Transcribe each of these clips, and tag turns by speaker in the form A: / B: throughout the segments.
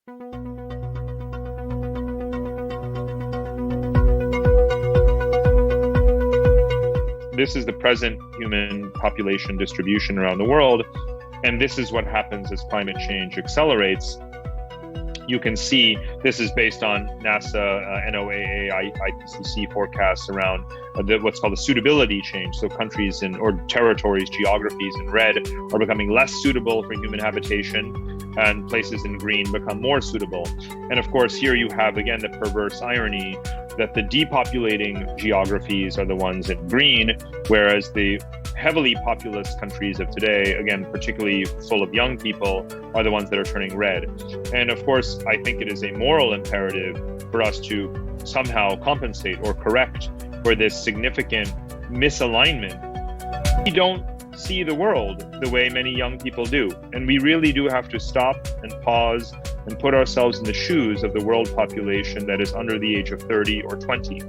A: This is the present human population distribution around the world. And this is what happens as climate change accelerates. You can see this is based on NASA, NOAA, IPCC forecasts around what's called the suitability change. So countries or territories, geographies in red are becoming less suitable for human habitation, and places in green become more suitable. And of course, here you have, again, the perverse irony that the depopulating geographies are the ones in green, whereas the heavily populous countries of today, again, particularly full of young people, are the ones that are turning red. And of course, I think it is a moral imperative for us to somehow compensate or correct for this significant misalignment. We don't see the world the way many young people do. And we really do have to stop and pause and put ourselves in the shoes of the world population that is under the age of 30 or 20.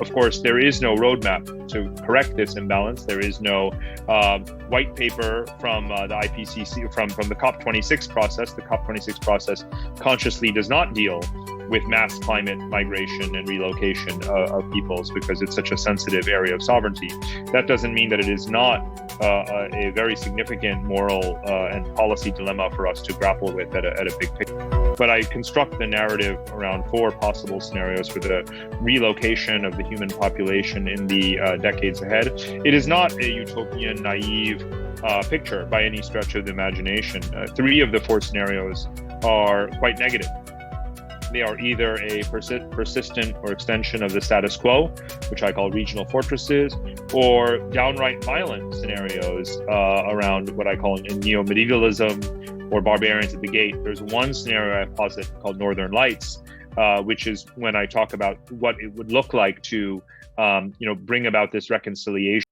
A: Of course, there is no roadmap to correct this imbalance. There is no white paper from the IPCC, from the COP26 process. The COP26 process consciously does not deal with mass climate migration and relocation of peoples because it's such a sensitive area of sovereignty. That doesn't mean that it is not a very significant moral and policy dilemma for us to grapple with at a big picture. But I construct the narrative around 4 possible scenarios for the relocation of the human population in the decades ahead. It is not a utopian, naive picture by any stretch of the imagination. 3 of the 4 scenarios are quite negative. They are either a persistent or extension of the status quo, which I call regional fortresses, or downright violent scenarios around what I call neo-medievalism or barbarians at the gate. There's one scenario I posit called Northern Lights, which is when I talk about what it would look like to bring about this reconciliation